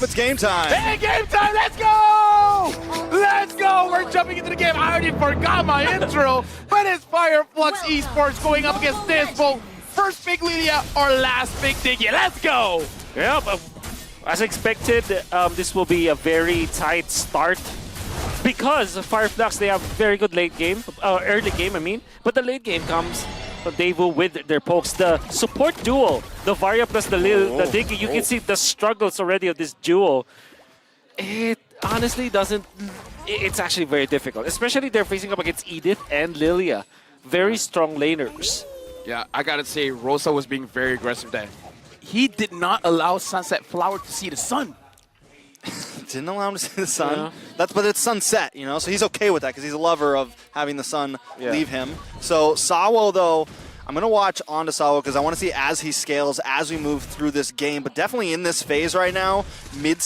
it's game time. Hey, game time, let's go! Let's go! We're jumping into the game. I already forgot my intro, but it's FLUX ESPORTS going up against DEUSVULT. First big Lilia or last big Diggy. Let's go! Yeah, but as expected, this will be a very tight start because FLUX, they have very good late game, early game, I mean, but the late game comes DEUSVULT with their pokes. The support duo, the Varia plus the Diggy, you can see the struggles already of this duo. It honestly doesn't, it's actually very difficult, especially they're facing up against Edith and Lilia. Very strong laners. Yeah, I gotta say, Rosa was being very aggressive there. He did not allow Sunset Flower to see the sun. Didn't allow him to see the sun. Yeah. But it's sunset, you know, so he's okay with that because he's a lover of having the sun leave him. So Sawo, though, I'm going to watch onto Sawo because I want to see as he scales, as we move through this game. But definitely in this phase right now, mid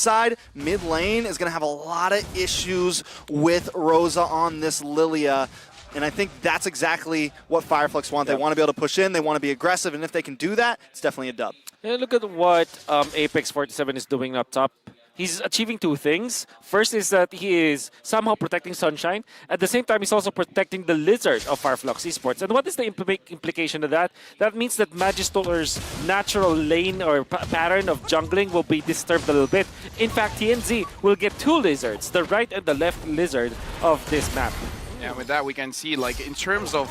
lane is going to have a lot of issues with Rosa on this Lilia. And I think that's exactly what FLUX want. They want to be able to push in, they want to be aggressive, and if they can do that, it's definitely a dub. Yeah, look at what Apex 47 is doing up top. He's achieving two things. First is that he is somehow protecting Sunshine. At the same time, he's also protecting the Lizard of FLUX ESPORTS. And what is the implication of that? That means that Magister's natural lane or pattern of jungling will be disturbed a little bit. In fact, TNZ will get two Lizards, the right and the left Lizard of this map. Yeah, with that we can see, like, in terms of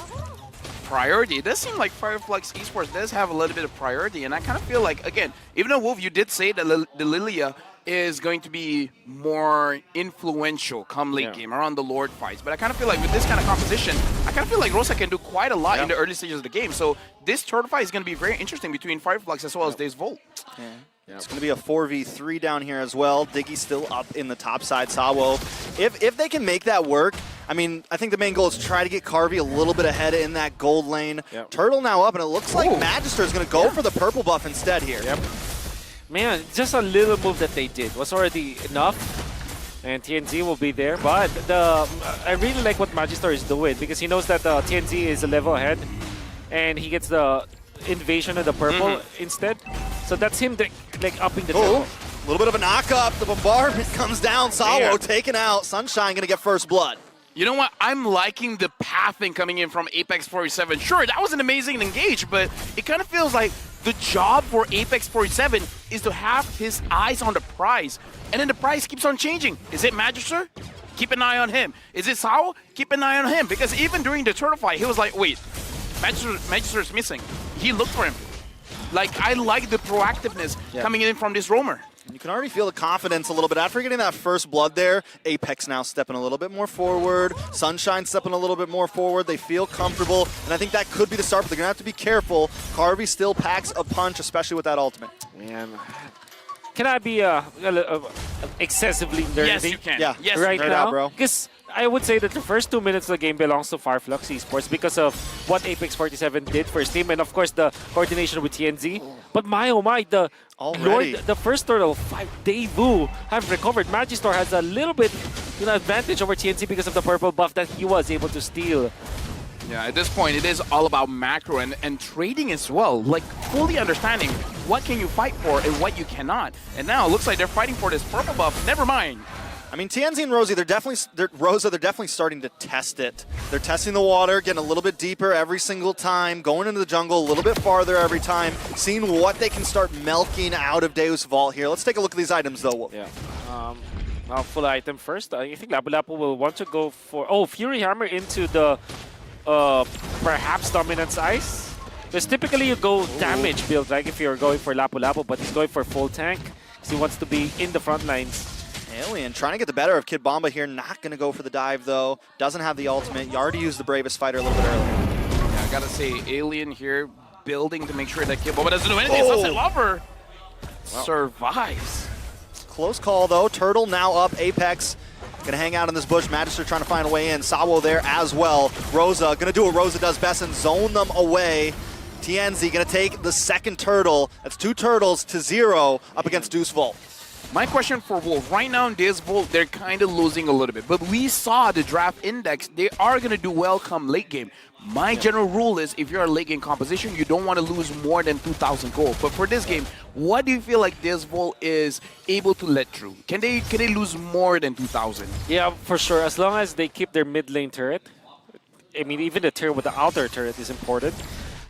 priority, it does seem like FLUX ESPORTS does have a little bit of priority, and I kind of feel like, again, even though Wolf, you did say that the Lilia is going to be more influential come late game around the Lord fights, but I kind of feel like with this kind of composition, I kind of feel like Rosa can do quite a lot in the early stages of the game, so this turtle fight is going to be very interesting between FLUX as well as DEUSVULT. It's going to be a 4v3 down here as well. Diggy still up in the top side. Sawo, if they can make that work, I mean, I think the main goal is to try to get Carvey a little bit ahead in that gold lane. Turtle now up, and it looks like Magister is going to go for the purple buff instead here. Man, just a little move that they did was already enough. And TNZ will be there, but I really like what Magister is doing because he knows that TNZ is a level ahead, and he gets the invasion of the purple instead. So that's him like upping the tempo. A little bit of a knock-up. The bombardment comes down. Sawo taken out. Sunshine going to get first blood. You know what? I'm liking the pathing coming in from Apex 47. Sure, that was an amazing engage, but it kind of feels like the job for Apex 47 is to have his eyes on the prize. And then the prize keeps on changing. Is it Magister? Keep an eye on him. Is it Sawo? Keep an eye on him. Because even during the turtle fight, he was like, wait, Magister is missing. He looked for him. Like, I like the proactiveness coming in from this roamer. You can already feel the confidence a little bit. After getting that first blood there, Apex now stepping a little bit more forward. Sunshine stepping a little bit more forward. They feel comfortable, and I think that could be the start, but they're going to have to be careful. Carvey still packs a punch, especially with that ultimate. Man, can I be excessively nerdy? Yes, you can. Yeah, yes, right now, out, bro. Because I would say that the first 2 minutes of the game belongs to FLUX ESPORTS because of what Apex 47 did for his team, and of course the coordination with TNZ. But my oh my, the first turtle fight, DEUSVULT have recovered. Magister has a little bit advantage over TNZ because of the purple buff that he was able to steal. Yeah, at this point, it is all about macro and trading as well. Like, fully understanding what can you fight for and what you cannot. And now it looks like they're fighting for this purple buff. Never mind. I mean, TNZ and Rosie, they're definitely starting to test it. They're testing the water, getting a little bit deeper every single time, going into the jungle a little bit farther every time, seeing what they can start milking out of DEUSVULT here. Let's take a look at these items, though, Wolf. Yeah. Full item first. I think Lapu Lapu will want to go for... Fury Hammer into the perhaps Dominance Ice. Because typically you go damage build, right, if you're going for Lapu Lapu, but he's going for full tank because he wants to be in the front lines. Alien trying to get the better of Kid Bomba here. Not going to go for the dive, though. Doesn't have the ultimate. You already used the Bravest Fighter a little bit earlier. Yeah, I got to say, Alien here building to make sure that Kid Bomba doesn't do anything. Sunset Lover survives. Close call, though. Turtle now up. Apex going to hang out in this bush. Magister trying to find a way in. Sawo there as well. Rosa going to do what Rosa does best and zone them away. TNZ going to take the second turtle. That's 2 turtles to 0 up against DEUSVULT. My question for Wolf, right now in DEUSVULT, they're kind of losing a little bit. But we saw the draft index, they are going to do well come late game. My general rule is if you're a late game composition, you don't want to lose more than 2,000 gold. But for this game, what do you feel like DEUSVULT is able to let through? Can they lose more than 2,000? Yeah, for sure. As long as they keep their mid lane turret. I mean, even the turret with the outer turret is important.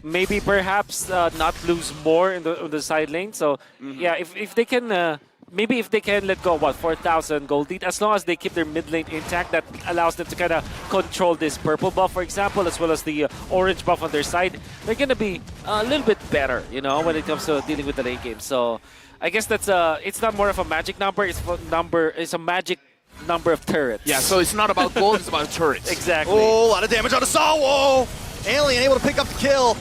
Maybe perhaps not lose more in the side lane. So yeah, if they can, maybe if they can let go, what, 4,000 gold lead, as long as they keep their mid lane intact, that allows them to kind of control this purple buff, for example, as well as the orange buff on their side. They're going to be a little bit better, you know, when it comes to dealing with the late game. So I guess that's it's not more of a magic number. It's a magic number of turrets. Yeah, so it's not about gold, it's about turrets. Exactly. Oh, a lot of damage on Asawo. Alien able to pick up the kill.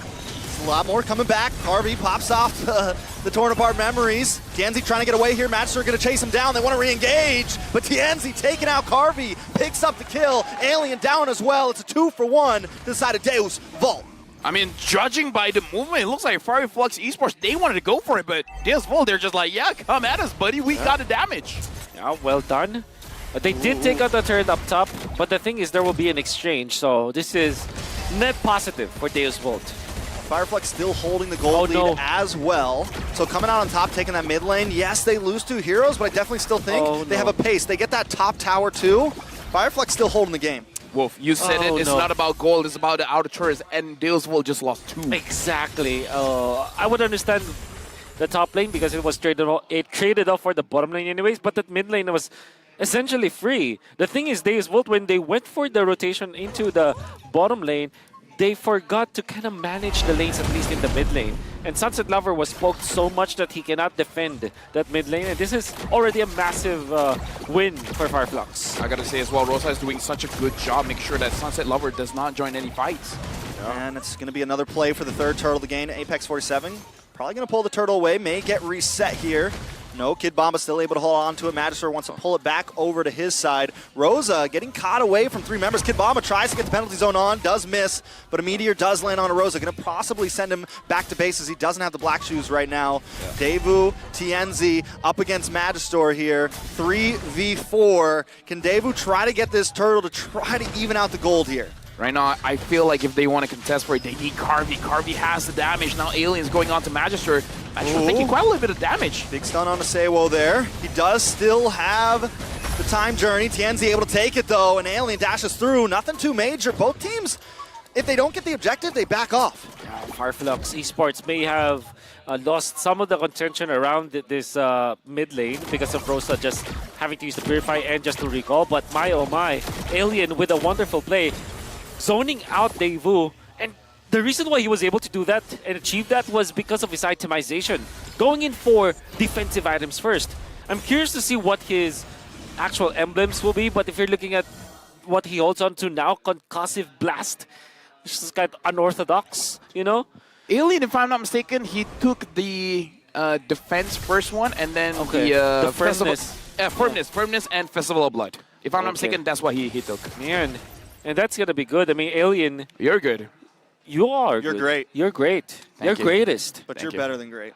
A lot more coming back. Carvey pops off the torn apart memories. Tienzi trying to get away here. Magister going to chase him down. They want to re-engage, but Tienzi taking out Carvey, picks up the kill. Alien down as well. It's a 2-for-1 to the side of DEUSVULT. I mean, judging by the movement, it looks like FLUX ESPORTS, they wanted to go for it, but DEUSVULT, they're just like, yeah, come at us, buddy. We got the damage. Yeah, well done. They did take out the turret up top, but the thing is there will be an exchange, so this is net positive for DEUSVULT. FLUX still holding the gold lead as well. So coming out on top, taking that mid lane. Yes, they lose 2 heroes, but I definitely still think they have a pace. They get that top tower too. FLUX still holding the game. Wolf, you said it. It's not about gold. It's about the outer turrets, and DEUSVULT just lost 2. Exactly. I would understand the top lane because it was traded off for the bottom lane anyways, but that mid lane was essentially free. The thing is, DEUSVULT, when they went for the rotation into the bottom lane, they forgot to kind of manage the lanes, at least in the mid lane. And Sunset Lover was poked so much that he cannot defend that mid lane. And this is already a massive win for FLUX. I gotta say as well, Rosa is doing such a good job making sure that Sunset Lover does not join any fights. And it's going to be another play for the third turtle to gain. Apex 47 probably going to pull the turtle away, may get reset here. No, Kid Bomba still able to hold on to it. Magister wants to pull it back over to his side. Rosa getting caught away from 3 members. Kid Bomba tries to get the penalty zone on, does miss, but a meteor does land on a Rosa. Going to possibly send him back to base as he doesn't have the black shoes right now. Yeah. Devu, Tienzi up against Magister here. 3v4. Can Devu try to get this turtle to try to even out the gold here? Right now, I feel like if they want to contest for it, they need Carvey. Carvey has the damage. Now Alien's going on to Magister. Magister taking quite a little bit of damage. Big stun on Asawo there. He does still have the time journey. Tienzi able to take it though, and Alien dashes through. Nothing too major. Both teams, if they don't get the objective, they back off. Yeah, FLUX Esports may have lost some of the contention around this mid lane because of Rosa just having to use the Purify and just to recall. But my oh my, Alien with a wonderful play, zoning out Devu, and the reason why he was able to do that and achieve that was because of his itemization. Going in for defensive items first. I'm curious to see what his actual emblems will be, but if you're looking at what he holds on to now, Concussive Blast, which is kind of unorthodox, you know? Alien, if I'm not mistaken, he took the defense first one, and then the firmness and Festival of Blood. If I'm not mistaken, that's what he took. Man. And that's going to be good. I mean, Alien... You're good. You are You're good. great. You're great. You're greatest. But you're better than great.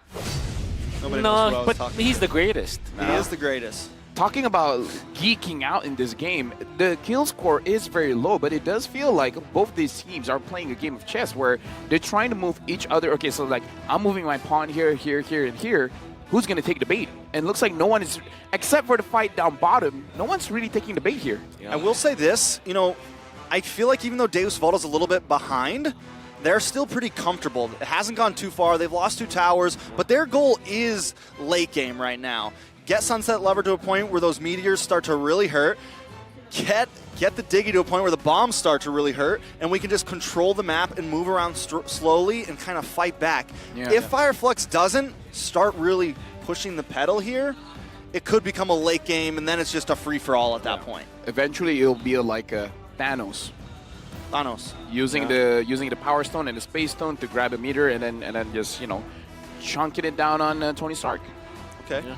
Nobody No, knows but what I was he's the greatest. He is the greatest. Talking about geeking out in this game, the kill score is very low, but it does feel like both these teams are playing a game of chess where they're trying to move each other. Okay, so like, I'm moving my pawn here, here, here, and here. Who's going to take the bait? And it looks like no one is, except for the fight down bottom, no one's really taking the bait here. Yeah. I will say this, you know, I feel like even though DEUSVULT is a little bit behind, they're still pretty comfortable. It hasn't gone too far. They've lost 2 towers, but their goal is late game right now. Get Sunset Lover to a point where those meteors start to really hurt. Get the Diggy to a point where the bombs start to really hurt, and we can just control the map and move around slowly and kind of fight back. Yeah, if FLUX doesn't start really pushing the pedal here, it could become a late game, and then it's just a free-for-all at that point. Eventually, it'll be like a Thanos. Using the Power Stone and the Space Stone to grab a meter and then just, you know, chunking it down on Tony Stark. Okay. Yeah.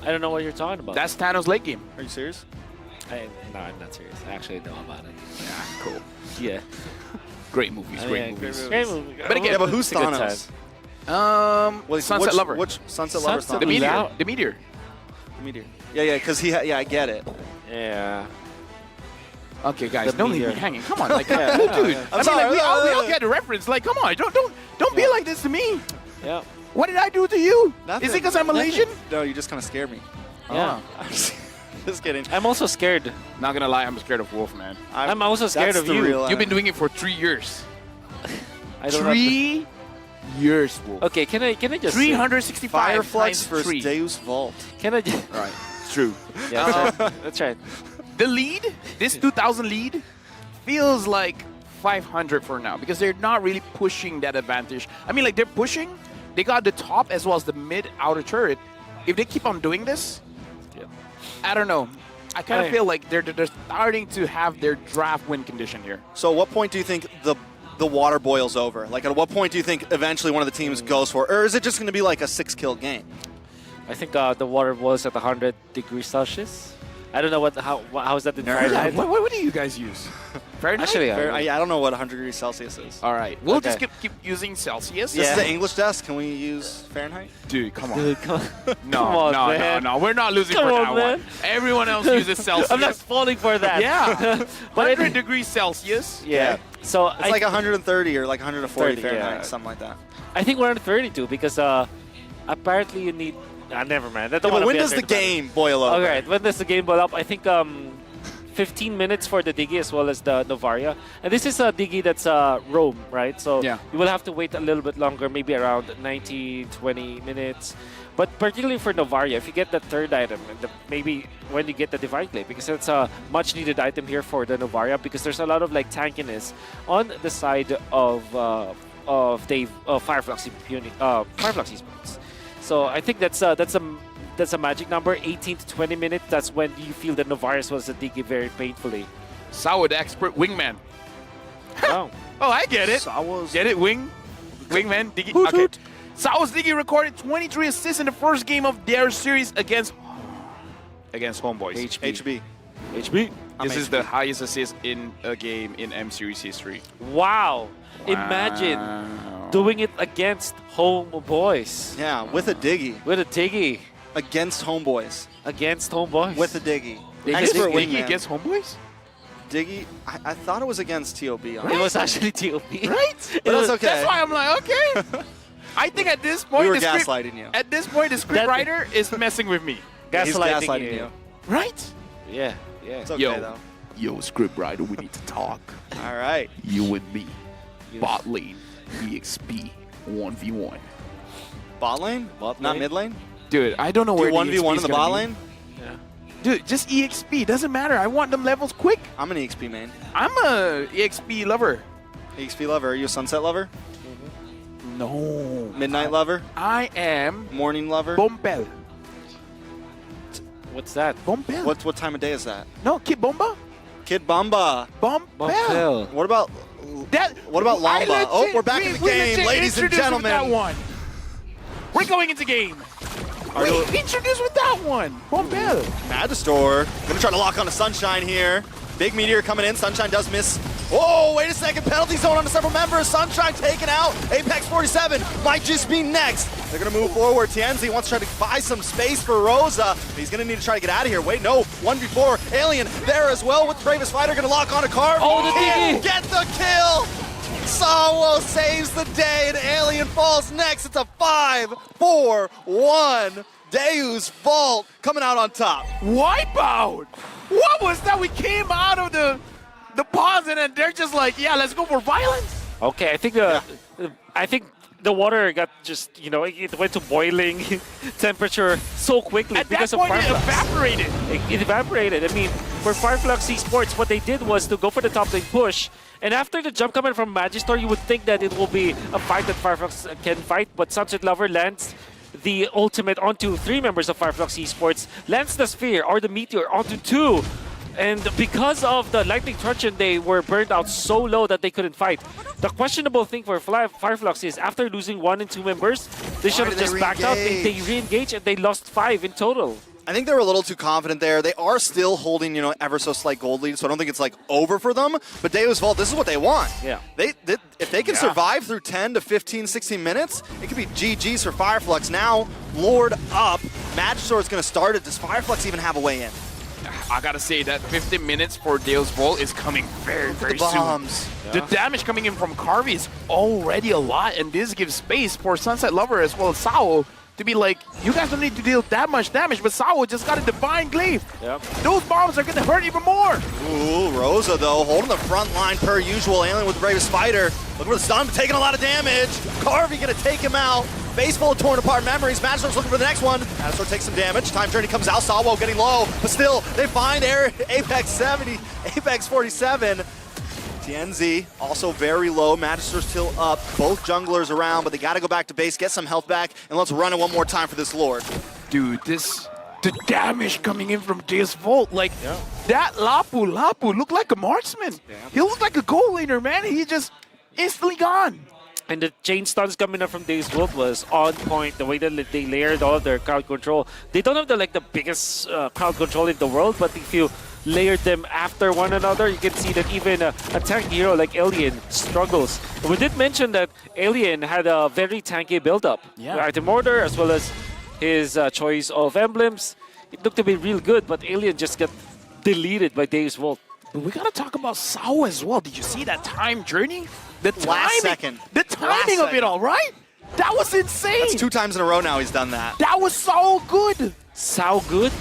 I don't know what you're talking about. That's Thanos' late game. Are you serious? No, I'm not serious. I actually know about it. Yeah, cool. Yeah. Great movies, great movies. Great movie. But again, but who's Thanos? Sunset Lover. Which Sunset Lover? The Meteor. The Meteor. Meteor. Yeah, because I get it. Yeah. Okay, guys, The don't leave me meteor. hanging. Come on, like, dude. I'm I mean, sorry. like, we all get the reference. Like, come on, don't be like this to me. Yeah. What did I do to you? Nothing. Is it because I'm Malaysian? No, you just kind of scared me. Yeah. Just kidding. I'm also scared. Not gonna lie, I'm scared of Wolf, man. I'm also scared That's of the you. real You've been enemy. doing it for 3 years. I don't have 3 years, Wolf. to- Okay, can I just 365 Fireflux times versus 3. DEUSVULT. Can I just Right, it's true. Yeah, that's right. That's right. The lead, this 2,000 lead, feels like 500 for now because they're not really pushing that advantage. I mean, like, they're pushing. They got the top as well as the mid outer turret. If they keep on doing this, Yeah. I don't know. I kind of Hey. feel like they're starting to have their draft win condition here. So at what point do you think the water boils over? Like, at what point do you think eventually one of the teams goes for it? Or is it just going to be like a 6-kill game? I think the water boils at 100 degrees Celsius. I don't know how is that in Fahrenheit. What do you guys use? Fahrenheit? Actually, I don't know what 100 degrees Celsius is. All right. We'll Okay. just keep using Celsius. This is Yeah. the English desk. Can we use Fahrenheit? Dude, come on. Dude, come No, come on, no, man. no. We're not losing Come for on, that man. one. Everyone else uses Celsius. I'm not falling for that. Yeah. But 100 degrees Celsius. Yeah. So It's like 130 or like 140 30, Fahrenheit, yeah. something like that. I think we're on 32 because apparently you need. Never mind. I don't Yeah, but wanna when be does the unfair about it. game boil over? All right. When does the game boil up? I think 15 minutes for the Diggy as well as the Novaria. And this is a Diggy that's roam, right? So Yeah. you will have to wait a little bit longer, maybe around 19, 20 minutes. But particularly for Novaria, if you get the third item, and maybe when you get the Divine Clay, because it's a much needed item here for the Novaria, because there's a lot of like tankiness on the side of Fireflux Esports. So I think that's a magic number. 18 to 20 minutes. That's when you feel the Novaria was a Diggy very painfully. Sawa, the expert wingman. Wow. Oh, I get it. Sawa's- Get it, wingman, Diggy. Hoot, Okay. hoot. Sawa's Diggy recorded 23 assists in the first game of their series against Homeboys. HB. HB. This is the highest assist in a game in M Series history. Wow. Imagine doing it against Homeboys. Yeah, with a Diggy. With a Diggy Against Homeboys. against Homeboys. With a Diggy. They Expert Diggy wingman. against Homeboys? Diggy, I thought it was against TOB. It was actually TOP. Right? But that's okay. That's why I'm like, okay. I think at this point, We were the script, gaslighting you. at this point, the scriptwriter is messing with me. He's Gaslighting gaslighting you. you. Right? Yeah, yeah. It's okay, Yo. though. Yo, scriptwriter, we need to talk. All right. You and me. Bot lane. EXP. 1v1. Bot lane? Bot Not lane? mid lane? Dude, I don't know Do where 1v1 EXP in is the gonna bot be. lane? Yeah. Dude, just EXP. Doesn't matter. I want them levels quick. I'm an EXP main. I'm a EXP lover. EXP lover. Are you a sunset lover? No. Midnight lover? I am Morning lover? Bombel. What's that? Bombel. What time of day is that? No, Kid Bomba? Kid Bamba. Bombel. Bombel. What about What about Lamba? Oh, we're back in the game, ladies and gentlemen. That one. We're going into game. Are you- Introduce with that one. Bombel. Magistor? Gonna try to lock on to Sunshine here. Big Meteor coming in. Sunshine does miss. Oh, wait a second. Penalty zone onto several members. Sunshine taken out. Apex 47 might just be next. They're going to move forward. Tienzi wants to try to buy some space for Rosa. He's going to need to try to get out of here. Wait, no. 1v4. Alien there as well with Bravest Fighter. Going to lock on to Carve. Oh, the Can't Diggy. get the kill. Sawo saves the day and Alien falls next. It's a 5-4-1. DEUSVULT coming out on top. Wipeout. What was that? We came out of the pause and then they're just like, yeah, let's go for violence. Okay, I think the water got just, it went to boiling temperature so quickly At that because point, of it Fireflux. evaporated. It evaporated. I mean, for Fireflux Esports, what they did was to go for the top lane push. And after the jump coming from Magistor, you would think that it will be a fight that Fireflux can fight. But Sunset Lover lands the ultimate onto 3 members of Fireflux Esports, lands the Sphere or the Meteor onto 2. And because of the Lightning Truncheon, they were burned out so low that they couldn't fight. The questionable thing for Fireflux is after losing 1 and 2 members, they should have did they just backed out. They re-engaged and they lost 5 in total. I think they were a little too confident there. They are still holding, ever so slight gold lead, so I don't think it's like over for them. But DEUSVULT, this is what they want. Yeah. If they can survive through 10 to 15, 16 minutes, it could be GG's for Fireflux. Now, Lord up. Magisaur is going to start it. Does FireFlux even have a way in? I gotta say that 50 minutes for DEUSVULT is coming very, very soon. Bombs. The damage coming in from Carvey is already a lot, and this gives space for Sunset Lover as well as Sao to be like, you guys don't need to deal that much damage, but Sao just got a Divine Glaive. Yep. Those bombs are gonna hurt even more. Ooh, Rosa, though, holding the front line per usual. Alien with the bravest fighter. Looking for the stun, taking a lot of damage. Carvey gonna take him out. Face full of torn apart memories. Magisaur's looking for the next one. Magisaur takes some damage. Time Journey comes out. Sawo getting low, but still, they find Apex 70, Apex 47. TNZ also very low. Magisaur still up. Both junglers around, but they got to go back to base, get some health back, and let's run it one more time for this Lord. Dude, the damage coming in from DEUSVULT, like that Lapu looked like a marksman. Yeah. He looked like a goal laner, man. He just instantly gone. And the chain stuns coming up from DEUSVULT was on point. The way that they layered all of their crowd control. They don't have the biggest crowd control in the world, but if you layered them after one another, you can see that even a tank hero like Alien struggles. And we did mention that Alien had a very tanky build-up. Yeah. Item order as well as his choice of emblems. It looked to be real good, but Alien just got deleted by DEUSVULT. But we gotta talk about Sao as well. Did you see that time journey? The timing, Last second. The timing of it all, right? That was insane. That's 2 times in a row now he's done that. That was so good. So good.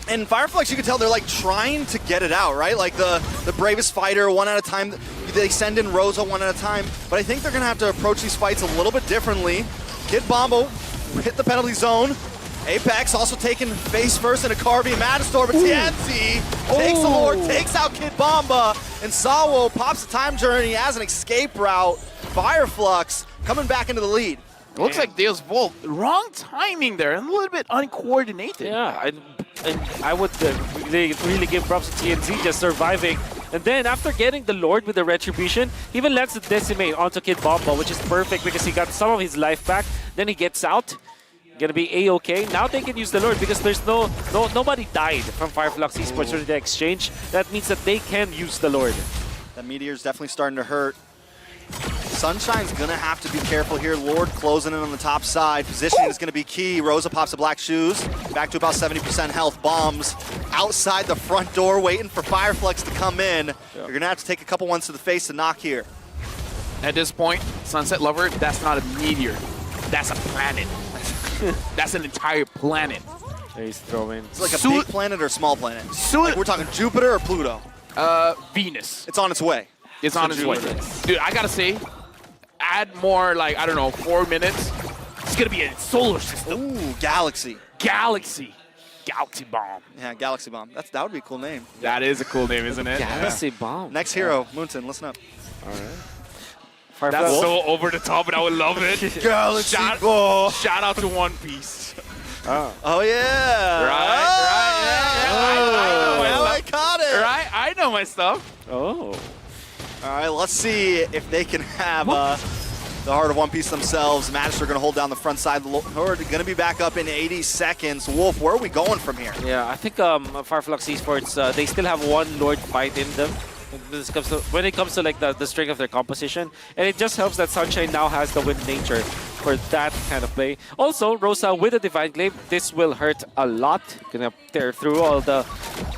And FireFlux, you can tell they're like trying to get it out, right? Like the bravest fighter, one at a time. They send in Rosa one at a time. But I think they're going to have to approach these fights a little bit differently. Kid Bombo hit the penalty zone. Apex also taking face first in a Carvey and Magisaur, but TNZ takes the Lord, takes out Kid Bomba, and Sawo pops the Time Journey as an escape route. FireFlux coming back into the lead. Looks like DEUSVULT, wrong timing there, and a little bit uncoordinated. Yeah, and I would really give props to TNZ just surviving. And then after getting the Lord with the Retribution, he even lets the Decimate onto Kid Bomba, which is perfect because he got some of his life back. Then he gets out. Gonna be A-okay. Now they can use the Lord because there's nobody died from FLUX ESPORTS during the exchange. That means that they can use the Lord. That Meteor's definitely starting to hurt. Sunshine's gonna have to be careful here. Lord closing in on the top side. Positioning is gonna be key. Rosa pops the black shoes. Back to about 70% health. Bombs outside the front door waiting for FireFlux to come in. You're gonna have to take a couple ones to the face to knock here. At this point, Sunset Lover, that's not a meteor. That's a planet. That's an entire planet. He's throwing. It's like a big planet or a small planet? Soon, Like we're talking Jupiter or Pluto? Venus. It's on its way. It's on its way. Dude, I gotta say, add more, like, I don't know, 4 minutes. It's gonna be a solar system. Ooh, Galaxy. Galaxy. Galaxy Bomb. Yeah, Galaxy Bomb. That would be a cool name. That is a cool name, isn't it? Galaxy Bomb. Next hero, Moonton, listen up. All right. That's so over the top, and I would love it. Galaxy Shout out to One Piece. Oh, yeah. Right. I caught it. Right? I know my stuff. Oh. All right, let's see if they can have the Heart of One Piece themselves. Magister going to hold down the front side. Lord going to be back up in 80 seconds. Wolf, where are we going from here? Yeah, I think FLUX ESPORTS, they still have one Lord fight in them. When it comes to like the strength of their composition, and it just helps that Sunshine now has the wind nature for that kind of play. Also, Rosa with a Divine Glaive, this will hurt a lot. Gonna tear through all the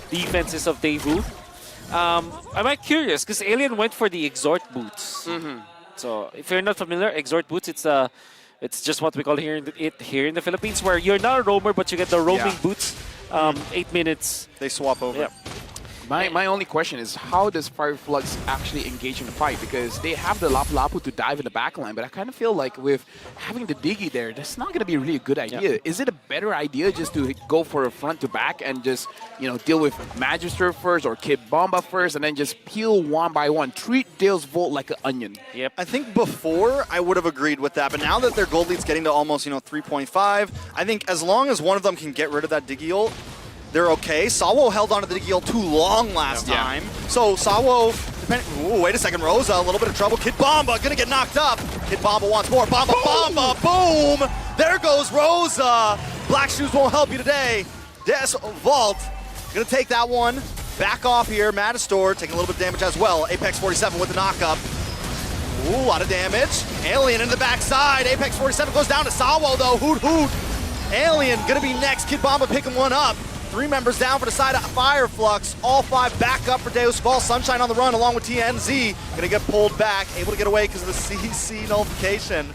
defenses of Daewoo. I'm curious because Alien went for the Exhort boots. So if you're not familiar, Exhort boots, it's just what we call here in the Philippines, where you're not a roamer but you get the roaming boots. 8 minutes. They swap over. Yeah. My only question is, how does FireFlux actually engage in the fight? Because they have the Lapu Lapu to dive in the backline, but I kind of feel like with having the Diggy there, that's not going to be really a good idea. Is it a better idea just to go for a front to back and just, deal with Magister first or Kid Bomba first and then just peel one by one? Treat DEUSVULT like an onion. Yep. I think before I would have agreed with that, but now that their gold lead's getting to almost 3.5, I think as long as one of them can get rid of that Diggy ult, they're okay. Sawo held onto the Diggy ult too long last time. So Sawo, ooh, wait a second, Rosa, a little bit of trouble. Kid Bomba gonna get knocked up. Kid Bomba wants more. Bomba, boom! There goes Rosa. Black Shoes won't help you today. DEUSVULT gonna take that one. Back off here. Magister taking a little bit of damage as well. Apex 47 with the knockup. Ooh, a lot of damage. Alien in the backside. Apex 47 goes down to Sawo though. Hoot. Alien gonna be next. Kid Bomba picking one up. 3 members down for the side of FireFlux. All 5 back up for DEUSVULT. Sunshine on the run along with TNZ. Gonna get pulled back. Able to get away because of the CC nullification.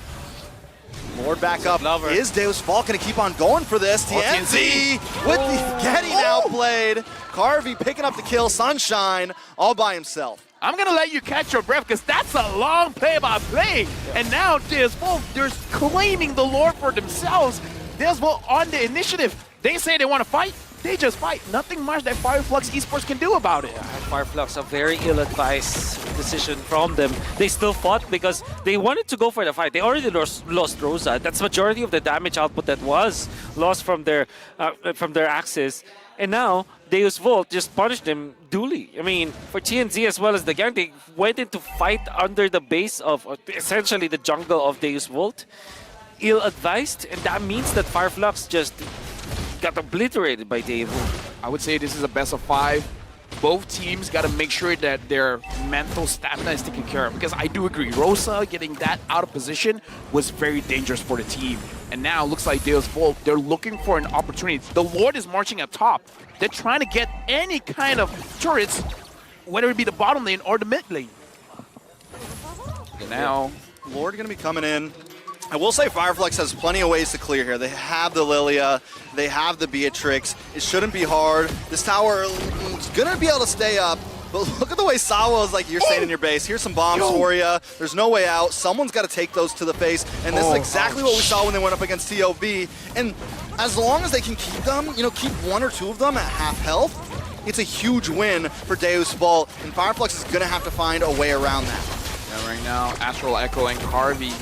Lord back up. Is DEUSVULT gonna keep on going for this? TNZ with the getting outplayed. Carvey picking up the kill. Sunshine all by himself. I'm going to let you catch your breath because that's a long play-by-play. Yeah. And now DEUSVULT, they're claiming the Lord for themselves. DEUSVULT on the initiative. They say they want to fight. They just fight. Nothing much that FLUX ESPORTS can do about it. FireFlux, a very ill-advised decision from them. They still fought because they wanted to go for the fight. They already lost Rosa. That's majority of the damage output that was lost from their axis. And now, DEUSVULT just punished them duly. I mean, for TNZ as well as the gang, they went in to fight under the base of essentially the jungle of DEUSVULT. Ill-advised, and that means that FireFlux just got obliterated by DEUSVULT. I would say this is a best of 5. Both teams got to make sure that their mental stamina is taken care of. Because I do agree, Rosa getting that out of position was very dangerous for the team. And now it looks like DEUSVULT, they're looking for an opportunity. The Lord is marching up top. They're trying to get any kind of turrets, whether it be the bottom lane or the mid lane. And now, Lord gonna be coming in. I will say FireFlux has plenty of ways to clear here. They have the Lilia, they have the Beatrix. It shouldn't be hard. This tower is gonna be able to stay up. But look at the way Sawa is like, you're staying in your base. Here's some bombs for you. There's no way out. Someone's got to take those to the face. And this is exactly what we saw when they went up against TOB. And as long as they can keep them, keep 1 or 2 of them at half health, it's a huge win for DEUSVULT. And FireFlux is going to have to find a way around that. Yeah, right now, Astral Echo and Carvey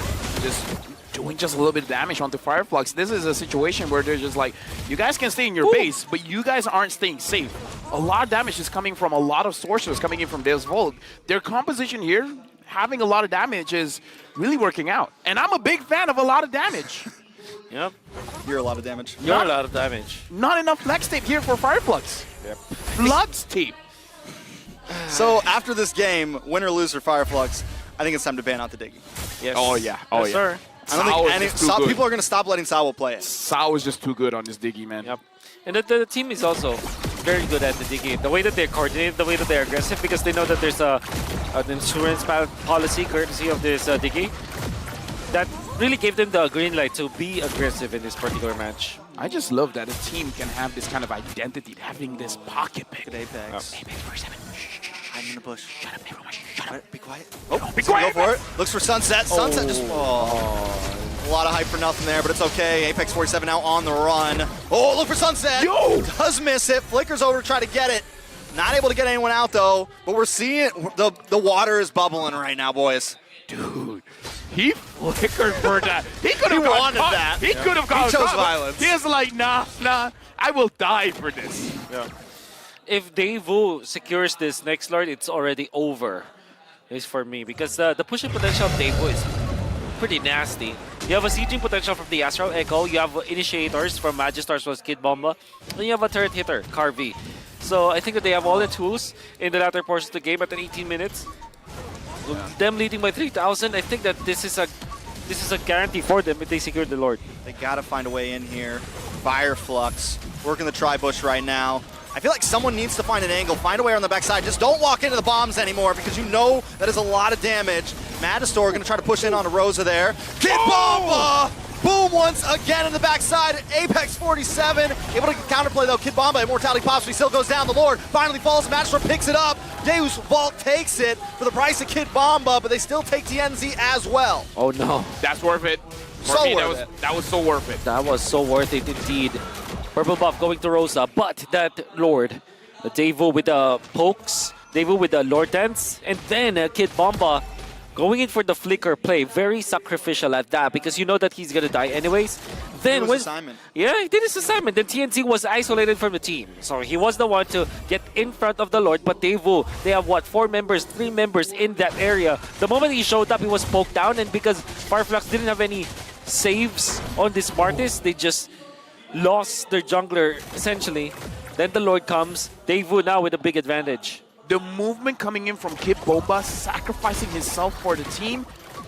just doing just a little bit of damage onto FireFlux. This is a situation where they're just like, you guys can stay in your base, but you guys aren't staying safe. A lot of damage is coming from a lot of sources coming in from DEUSVULT. Their composition here, having a lot of damage, is really working out. And I'm a big fan of a lot of damage. Yep. You're a lot of damage. You're a lot of damage. Not enough flex tape here for FireFlux. Yep. Flux tape. So after this game, win or lose for FireFlux, I think it's time to ban out the Diggy. Yes. Oh, yeah. Oh, yes, yeah. Sir. I don't think people are going to stop letting Sawa play it. Sao is just too good on this Diggy, man. Yep. And the team is also very good at the Diggy. The way that they're coordinated, the way that they're aggressive, because they know that there's an insurance policy courtesy of this Diggy that really gave them the green light to be aggressive in this particular match. I just love that a team can have this kind of identity, having this pocket pick. Good Apex. Apex 47. I'm in the bush. Shut up, everyone. Shut up. Be quiet. Oh, be quiet. Go for it. Looks for Sunset. Sunset just... a lot of hype for nothing there, but it's okay. Apex 47 now on the run. Oh, look for Sunset. Yo! Does miss it. Flickers over to try to get it. Not able to get anyone out, though. But we're seeing the water is bubbling right now, boys. Dude, he flickered for that. He could have wanted that. He could have gone. He chose violence. He was like, nah, I will die for this. Yeah. If Daewoo secures this next Lord, it's already over. It's for me, because the pushing potential of Daewoo is pretty nasty. You have a sieging potential from the Astral Echo, you have initiators from Magistar as well as Kid Bomba, and you have a turret hitter, Carvey. So I think that they have all the tools in the latter portion of the game at 18 minutes. Them leading by 3,000, I think that this is a guarantee for them if they secure the Lord. They got to find a way in here. FireFlux working the tri-bush right now. I feel like someone needs to find an angle, find a way on the backside. Just don't walk into the bombs anymore because you know that is a lot of damage. Magistar going to try to push in on a Rosa there. Kid Bomba! Boom once again in the backside. Apex 47 able to counterplay though. Kid Bomba, immortality pops, but he still goes down. The Lord finally falls. Magistar picks it up. DEUSVULT takes it for the price of Kid Bomba, but they still take TNZ as well. Oh no. That's worth it. For So me, worth it. that was so worth it. That was so worth it indeed. Purple buff going to Rosa, but that Lord, Daewoo with the pokes, Daewoo with the Lord dance, and then Kid Bomba going in for the flicker play. Very sacrificial at that because you know that he's gonna die anyways. Then his assignment. Yeah, he did his assignment. Then TNZ was isolated from the team, so he was the one to get in front of the Lord. But Daewoo, they have what, 3 members in that area. The moment he showed up, he was poked down, and because FireFlux didn't have any saves on this Martis, they just lost their jungler essentially. Then the Lord comes. Daewoo now with a big advantage. The movement coming in from Kid Bomba, sacrificing himself for the team,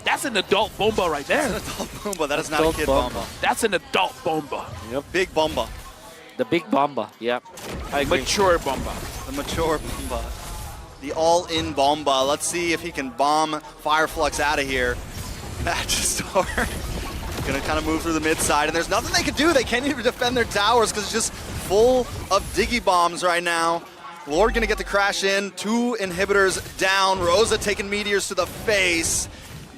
That's an adult bomba right there. That's an adult bomba. That is not a Adult kid bomba. bomba. That's an adult bomba. Yep. Big bomba. The big bomba. Yep. I agree. Mature bomba. The mature bomba. The all-in bomba. Let's see if he can bomb FireFlux out of here. Magistar gonna kind of move through the mid side, and there's nothing they can do. They can't even defend their towers because it's just full of Diggy bombs right now. Lord gonna get the crash in. 2 inhibitors down. Rosa taking meteors to the face.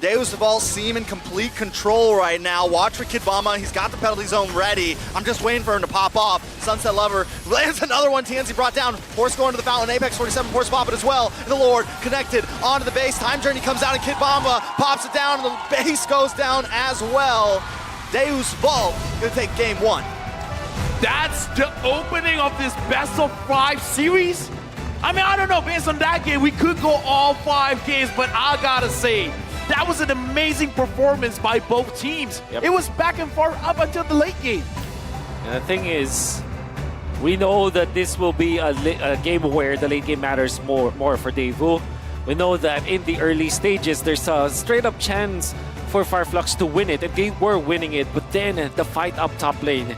DEUSVULT seem in complete control right now. Watch for Kid Bomba. He's got the penalty zone ready. I'm just waiting for him to pop off. Sunset Lover lands another one. TNC brought down. Horse going to the fountain. Apex 47 Horse pop it as well. And the Lord connected onto the base. Time Journey comes out and Kid Bomba pops it down. And the base goes down as well. DEUSVULT gonna take game 1. That's the opening of this best of 5 series. I mean, I don't know, based on that game, we could go all 5 games, but I gotta say, that was an amazing performance by both teams. Yep. It was back and forth up until the late game. And the thing is, we know that this will be a game where the late game matters more for Daewoo. We know that in the early stages, there's a straight-up chance for FireFlux to win it, and they were winning it, but then the fight up top lane,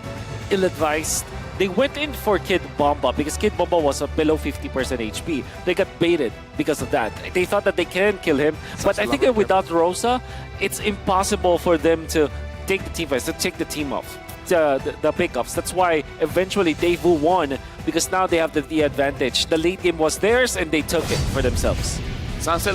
ill-advised. They went in for Kid Bomba because Kid Bomba was below 50% HP. They got baited because of that. They thought that they can kill him, but I think that without Rosa, it's impossible for them to take the team fights, to take the team off, the pickups. That's why eventually Daewoo won, because now they have the advantage. The late game was theirs and they took it for themselves. Sunset